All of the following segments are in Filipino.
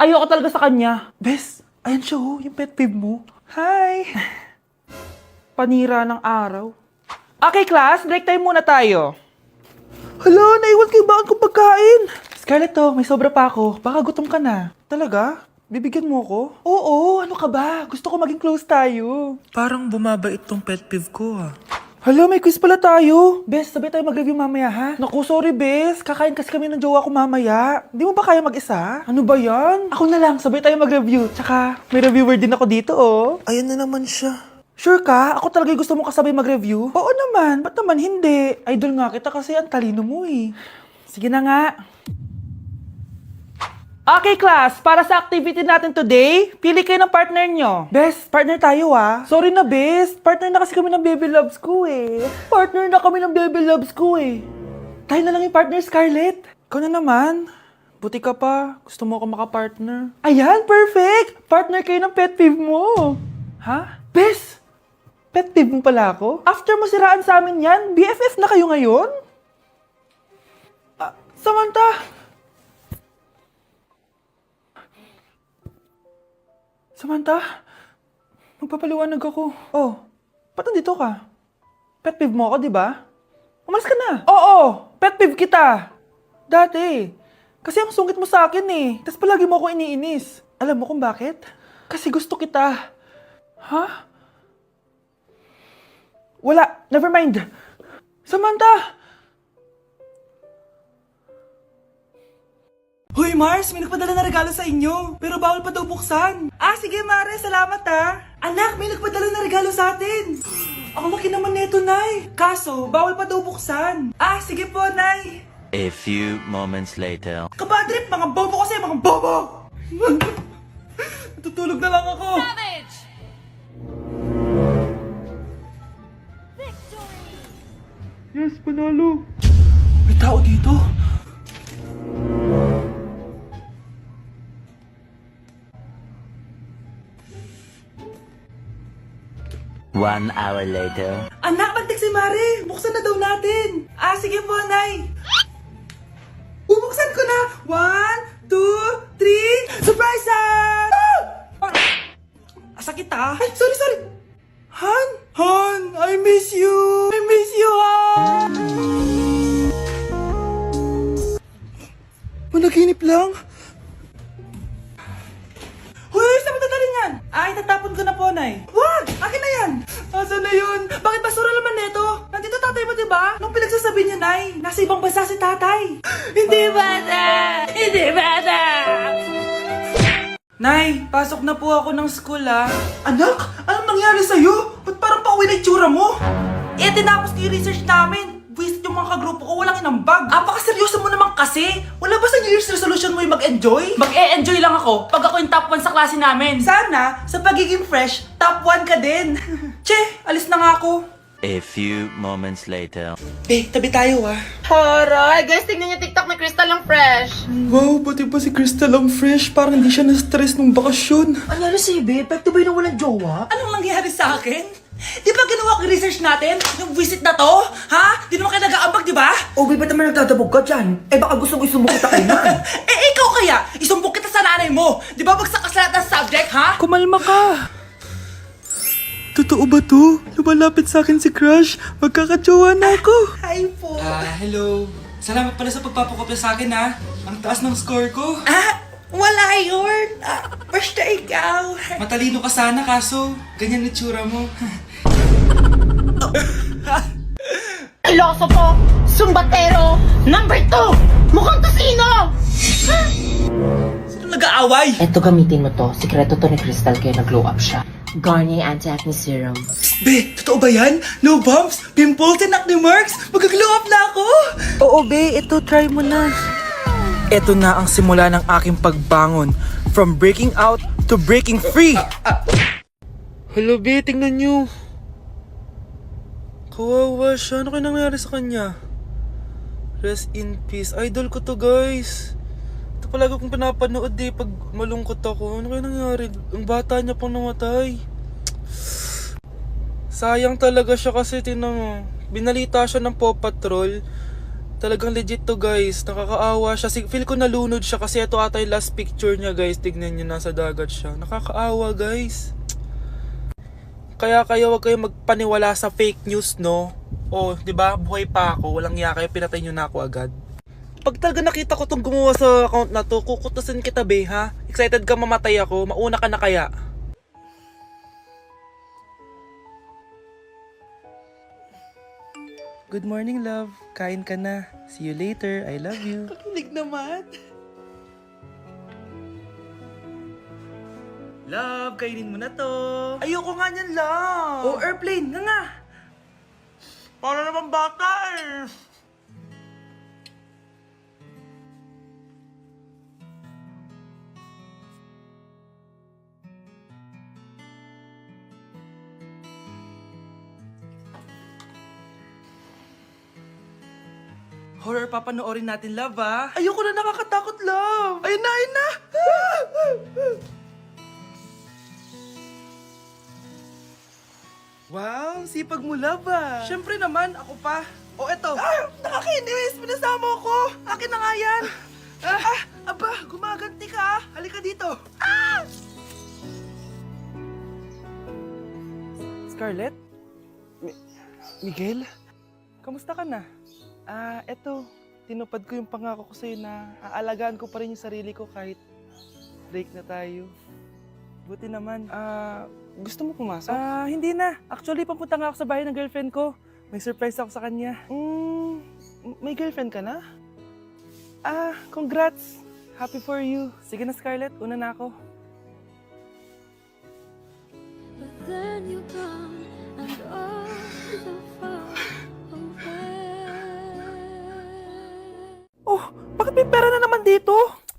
Ayoko talaga sa kanya. Bes, ayan siya oh, yung pet peeve mo. Hi! Panira ng araw. Okay, class, break time muna tayo. Hala, naiwan ko yung baon kong pagkain. Scarlett to, may sobra pa ako. Baka gutom ka na. Talaga? Bibigyan mo ko? Oo, ano ka ba? Gusto ko maging close tayo. Parang bumabait tong pet peeve ko ah. Hala, may quiz pala tayo. Bes, sabay tayo mag-review mamaya ha? Naku, sorry Bes. Kakain kasi kami ng jowa ko mamaya. Di mo ba kaya mag-isa? Ano ba yan? Ako na lang, sabay tayo mag-review. Tsaka, may reviewer din ako dito oh. Ayan na naman siya. Sure ka? Ako talaga gusto mo kasabay mag-review? Oo naman, ba't naman hindi? Idol nga kita kasi ang talino mo eh. Sige na nga. Okay, class. Para sa activity natin today, pili kayo ng partner nyo. Best, partner tayo ah. Sorry na, best. Partner na kasi kami ng baby loves ko eh. Partner na kami ng baby loves ko eh. Tayo na lang yung partner, Scarlett. Ikaw na naman. Buti ka pa. Gusto mo ako makapartner. Ayan, perfect! Partner kayo ng pet peeve mo. Ha? Best! Pet peeve mo pala ako? After mo siraan sa amin yan, BFF na kayo ngayon? Samantha! Samantha, magpapaliwanag ako. Oh, ba't nandito ka? Pet peeve mo ako, di ba? Umalis ka na. Oo, pet peeve kita. Dati. Kasi ang sungit mo sa akin eh. Tapos palagi mo ako iniinis. Alam mo kung bakit? Kasi gusto kita. Ha? Wala, never mind. Samantha! Hoy Mars, may nagpadala na regalo sa inyo. Pero bawal pa daw buksan. Sige Mare, salamat Anak, may nagpadala na regalo sa atin. Ang laki naman neto, Nay. Kaso, bawal pa daw buksan. Sige po, Nay. A few moments later. Kapadrip, mga bobo kasi, mga bobo! Tutulog na lang ako. Savage! Yes, panalo. May tao dito. 1 hour later. Anak, magtik si Mare. Buksan na daw natin. Sige po, Nay. Bubuksan ko na. 1, 2, 3. Surprise! Sakit sorry. Han, I miss you. Han. Managinip lang. Hoy, saan mo dadalhin yan? Itatapon ko na po, Nay. Wag! Akin na yan! Asan na yun? Bakit basura naman neto? Nandito tatay mo, diba? Nung pinagsasabi niya, Nay, nasa ibang bansa si tatay. Hindi bata! Nay, pasok na po ako ng school, Anak, anong nangyari sa'yo? Ba't parang pauwi na itsura mo? Tinapos ko yung research namin. Visit yung mga kagrupo ko, walang inambag. Apakaseryoso mo naman kasi. Wala ba sa New Year's resolution mo yung mag-enjoy? Mag-e-enjoy lang ako pag ako yung top 1 sa klase namin. Sana, sa pagiging fresh, top 1 ka din. Che, alis na nga ako. A few moments later. Tabi tayo Horay! Guys, tingnan niyo TikTok na Crystal ang fresh. Wow, pati ba si Crystal ang fresh? Parang hindi siya na-stress nung bakasyon. Ano si Ibe? Pekto ba yung walang jowa? Anong nangyari sa akin? Di ba ginawa ko yung research natin? Yung visit na to? Ha? Di naman kayo nag-aambag, di ba? O, ba't naman nagtatabog ka dyan? Baka gusto mo isumbong kita kay Nan. Ikaw kaya? Isumbok kita sa nanay mo. Di ba bagsak ka sa lahat ng subject, ha? Kumalma ka. Totoo ba to? Lumalapit sa akin si Crush. Magkakajowa na ako. Hi po. Hello. Salamat pala sa pagpapakopya sa akin, ha. Ang taas ng score ko. Wala yun. Basta ikaw. Matalino ka sana, kaso ganyan itsura mo. Iloso Sumbatero, number 2! Mukhang tosino! Sino nag-aaway? Eto, gamitin mo to. Sikreto to ni Crystal kaya nag-glow up siya. Garnier Anti-Acne Serum. Be, totoo ba yan? No bumps, pimples, and acne marks? Mag-glow up na ako! Oo, be. Ito, try mo na. Ito na ang simula ng aking pagbangon. From breaking out to breaking free. Hello, be. Tingnan nyo. Kawawa siya. Ano kaya nangyari sa kanya? Rest in peace. Idol ko to, guys. Ito palagi kong pinapanood pag malungkot ako. Ano kaya nangyari? Ang bata niya pang namatay. Sayang talaga siya kasi tinan mo. Binalita siya ng Paw Patrol. Talagang legit to guys. Nakakaawa siya. Feel ko nalunod siya kasi ito ata yung last picture niya guys. Tignan niyo, nasa dagat siya. Nakakaawa guys. Kaya kayo wag kayo magpaniwala sa fake news, no? Oh, 'di ba? Buhay pa ako, walang iya kayo, pinatay niyo na ako agad. Pag talaga nakita ko tong gumawa sa account na to, kukutusin kita, be, ha? Excited ka mamatay ako, mauna ka na kaya. Good morning, love. Kain ka na. See you later. I love you. Kakilig naman. Love, kainin mo na to. Ayoko nga niyan, love. Oh, airplane. Nga. Para naman bata eh. Horror papanoorin natin, love, ah. Ayoko na, nakakatakot, love. Ayun na, ayun na. Wow, sipag mo, love, ah. Siyempre naman, ako pa. O, eto. Ah, nakakainis. Pinasama ko. Akin na nga yan. Aba, gumaganti ka. Halika dito. Ah! Scarlett? Miguel? Kamusta ka na? Eto. Tinupad ko yung pangako ko sa'yo na aalagaan ko pa rin yung sarili ko kahit break na tayo. Buti naman. Gusto mo pumasok? Hindi na. Actually, papunta nga ako sa bahay ng girlfriend ko. May surprise ako sa kanya. May girlfriend ka na? Congrats. Happy for you. Sige na, Scarlett. Una na ako. But then you come and all so far away. Oh, bakit may pera na naman dito?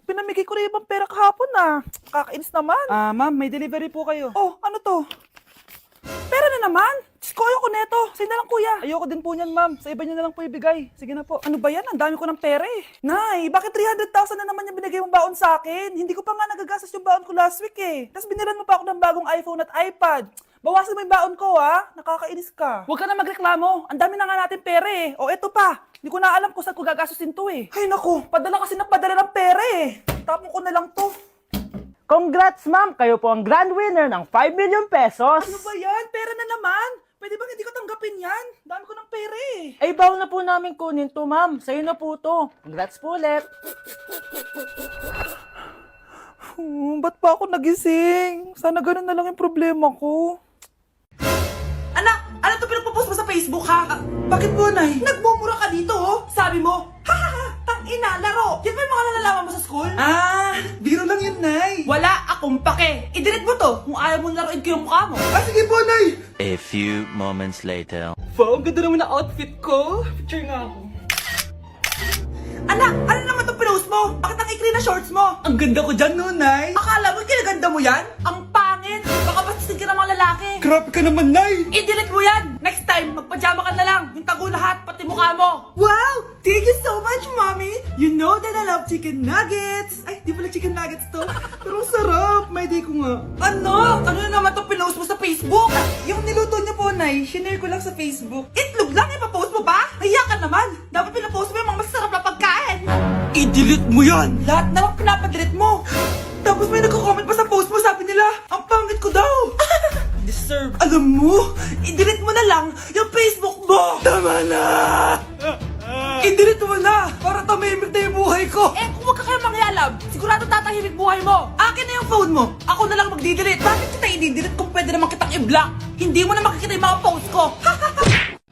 Pinamigay ko na ibang pera kahapon na. Kakainis naman. Ma'am, may delivery po kayo. Oh, ano to? Pera na naman? Diyos ko, ayoko neto. Sa'yo na lang, kuya. Ayoko din po niyan, ma'am. Sa iba niyo na lang po ibigay. Sige na po. Ano ba yan? Ang dami ko ng pera eh. Nay, bakit 300,000 na naman yung binigay mong baon sa akin? Hindi ko pa nga nagagastos yung baon ko last week eh. Tapos biniran mo pa ako ng bagong iPhone at iPad. Bawasan mo yung baon ko, ha? Nakakainis ka. Huwag ka na magreklamo. Ang dami na nga natin pera eh. O, eto pa. Hindi ko na alam kung saan ko gagastusin to eh. Ay, naku. Padala kasi ng padala ng pera eh. Tapon ko na lang to. Congrats, ma'am! Kayo po ang grand winner ng 5 million pesos! Ano ba yan? Pera na naman. Pwede ba hindi ko tanggapin yan? Dami ko ng pera eh. Ay, bawal na po namin kunin to, ma'am. Sa'yo na po to. Congrats po ulit. Ba't pa ako nagising? Sana ganun na lang yung problema ko. Anak! Ano to pinagpo-post mo sa Facebook, ha? Bakit po, Nay? Nagmumura ka dito, oh. Sabi mo, tangina, laro. Yan ba yung mga nalalaman mo sa school? Biro lang yun, Nay. Wala akong pake. I-delete mo to kung ayaw mong laruin ko yung mukha mo. Sige po, Nay. A few moments later. Wow, ang ganda naman na outfit ko. Picture nga ako. Anak, ano naman itong pinost mo? Bakit ang ikli na shorts mo? Ang ganda ko dyan, no, Nay. Akala mo kinaganda mo yan? Ang pangit. Baka bastisin ka ng mga lalaki. Grabe ka naman, Nay. I-delete mo yan. Next time, magpajama ka na lang. Yung tago lahat, pati mukha mo. Wow! Thank you so much, Mommy. You know that I love chicken nuggets. Ay, di pala chicken nuggets to. Pero sarap. May day ko nga. Ano? Ano na naman itong pinost mo sa Facebook? Yung niluto niyo po, Nay, shinare ko lang sa Facebook. Itlog lang, ipapost mo pa? Hiya ka naman. Dapat pinapost mo yung mga masarap na pagkain. I-delete mo yan! Lahat na lang pinapadelete mo! Tapos may nagko-comment pa sa post mo, sabi nila, ang pangit ko daw! Deserve! Alam mo, i-delete mo na lang yung Facebook mo! Tama na! I-delete mo na! Para tumimik na yung buhay ko! Eh, kung wag ka kayo mangyalab, sigurado tatahimik buhay mo! Akin na yung phone mo! Ako na lang magdi-delete! Bakit kita i-delete kung pwede naman kitang i-block? Hindi mo na makikita yung mga post ko!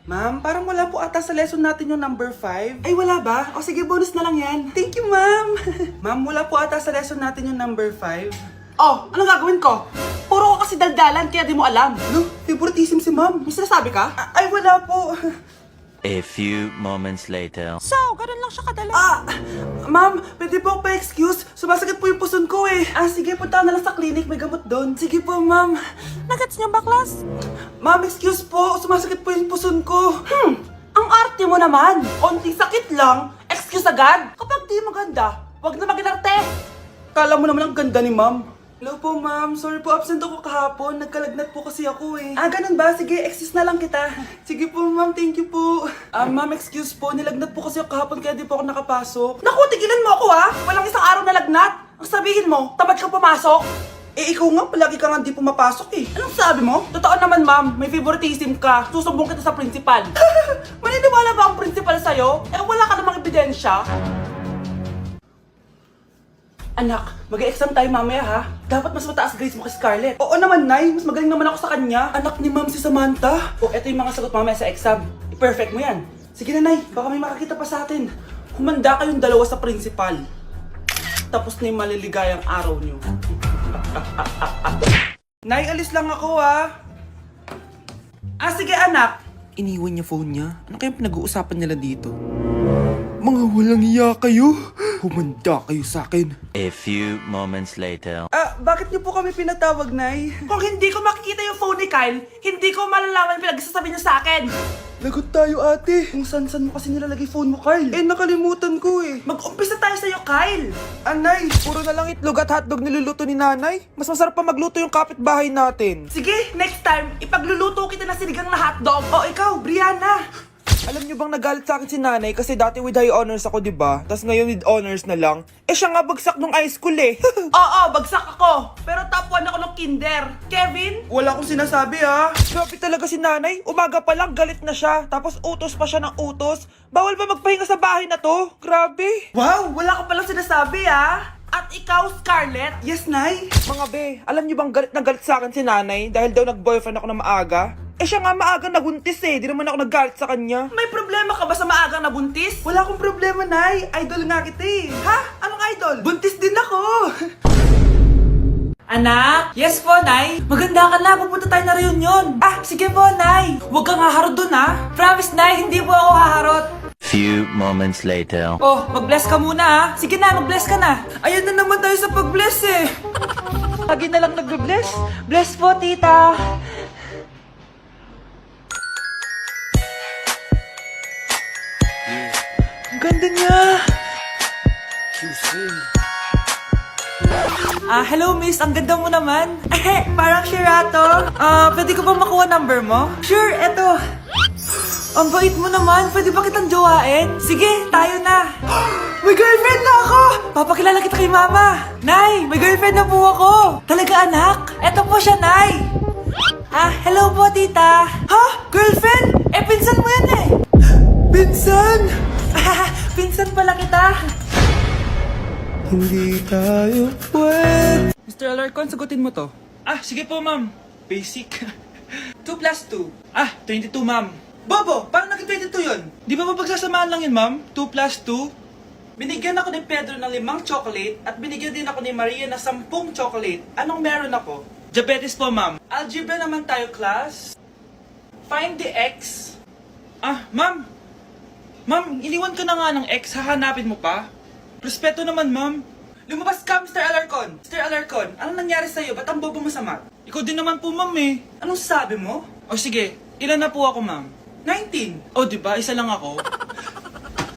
Ma'am, parang wala po ata sa lesson natin yung number 5. Ay, wala ba? O sige, bonus na lang yan. Thank you, ma'am. Ma'am, wala po ata sa lesson natin yung number 5. Oh, anong gagawin ko? Puro ko kasi daldalan, kaya di mo alam. No, favoritism si ma'am. May sinasabi ka? Ay, wala po. A few moments later. So, ganun lang siya kadali. Ma'am, pwede po pa-excuse? Sumasakit po yung puson ko eh. Sige, punta na lang sa clinic. May gamot doon. Sige po, ma'am. Nagets niyo ba, class? Ma'am, excuse po. Sumasakit po yung puson ko. Ang arte mo naman. Konting sakit lang. Excuse agad. Kapag di maganda, wag na mag-inarte. Kala mo naman ang ganda ni ma'am. Hello po, ma'am. Sorry po, absent ako kahapon. Nagkalagnat po kasi ako eh. Ah, ganun ba? Sige, excuse na lang kita. Sige po, ma'am. Thank you po. Ma'am, excuse po. Nilagnat po kasi ako kahapon kaya di po ako nakapasok. Naku, tigilan mo ako ha! Walang isang araw na lagnat. Ang sabihin mo, tamad kang pumasok? Eh, ikaw nga, palagi ka nga di pumapasok eh. Anong sabi mo? Totoo naman, ma'am. May favoritism ka. Susumbong kita sa principal. Maniniwala ba ang principal sa'yo? Eh, wala ka namang ebidensya. Anak, mag-exam tayo mamaya ha. Dapat mas mataas grades mo kay Scarlett. Oo naman, Nay. Mas magaling naman ako sa kanya. Anak ni Ma'am si Samantha. O, eto yung mga sagot mamaya sa exam. I-perfect mo yan. Sige na, Nay. Baka may makakita pa sa atin. Humanda kayong dalawa sa principal. Tapos na yung maliligayang araw niyo. Nay, alis lang ako ha. Sige anak. Iniwan niya phone niya. Ano kayang pinag-uusapan nila dito? Mga walang iya kayo. Humanda kayo sa akin. A few moments later. Bakit niyo po kami pinatawag, Nay? Kung hindi ko makikita yung phone ni Kyle, hindi ko malalaman pinagsasabi niya sa akin. Lagot tayo, ate. Kung san-san mo kasi nilalagay phone mo, Kyle? Eh, nakalimutan ko eh. Mag-umpisa tayo sa'yo, Kyle. Anay, puro na lang itlog at hotdog niluluto ni nanay. Mas masarap pa magluto yung kapitbahay natin. Sige, next time, ipagluluto kita ng sinigang na hotdog. O ikaw, Brianna. Alam niyo bang nagalit sa akin si nanay kasi dati with high honors ako, di ba? Tapos ngayon with honors na lang. Eh siya nga bagsak nung high school eh. Oo, bagsak ako. Pero top 1 ako nung kinder. Kevin? Wala akong sinasabi ha. Grabe talaga si nanay. Umaga pa lang galit na siya. Tapos utos pa siya ng utos. Bawal ba magpahinga sa bahay na to? Grabe. Wow, wala ka palang sinasabi ha. At ikaw, Scarlett? Yes, Nay. Mga be, alam niyo bang galit na galit sa akin si nanay dahil daw nag-boyfriend ako na maaga? Eh siya nga maagang nabuntis eh, di naman ako naggalit sa kanya. May problema ka ba sa maagang nabuntis? Wala akong problema, Nay. Idol nga kita eh. Ha? Anong idol? Buntis din ako. Anak? Yes po, Nay. Maganda ka na, pupunta tayo na reunion. Sige po, Nay. Huwag kang haharot dun ha. Promise, Nay, hindi po ako haharot. Few moments later. Oh, mag-bless ka muna ha. Sige na, mag-bless ka na. Ayun na naman tayo sa pag-bless eh. Lagi na lang nag-bless. Bless po, tita. Ang ganda niya. Hello miss, ang ganda mo naman. Parang Shirato. Pwede ko ba makuha number mo? Sure, eto. Ang bait mo naman, pwede ba kitang jowain? Sige, tayo na. May girlfriend na ako! Papakilala kita kay mama. Nay, may girlfriend na po ako. Talaga anak? Eto po siya, Nay. Hello po tita. Ha? Girlfriend? Eh, pinsan mo yan eh. Pinsan? Pinsan pala kita. Hindi tayo pwede. Mr. Alarcon, sagutin mo to. Sige po, ma'am. Basic. 2 plus 2. 22, ma'am. Bobo, paano naging 22 yun? Di ba mapagsasamaan lang yun, ma'am? 2 plus 2? Binigyan ako ni Pedro ng 5 chocolate at binigyan din ako ni Maria ng 10 chocolate. Anong meron ako? Diabetes po, ma'am. Algebra naman tayo, class. Find the x. Ma'am. Ma'am, iniwan ka na nga ng x. Hahanapin mo pa? Respeto naman, ma'am. Lumabas ka, Mr. Alarcon. Mr. Alarcon, anong nangyari sa'yo? Ba't ang bobo mo sa math? Ikaw din naman po, ma'am eh. Anong sabi mo? O sige, ilan na po ako, ma'am? 19. O, diba? Isa lang ako.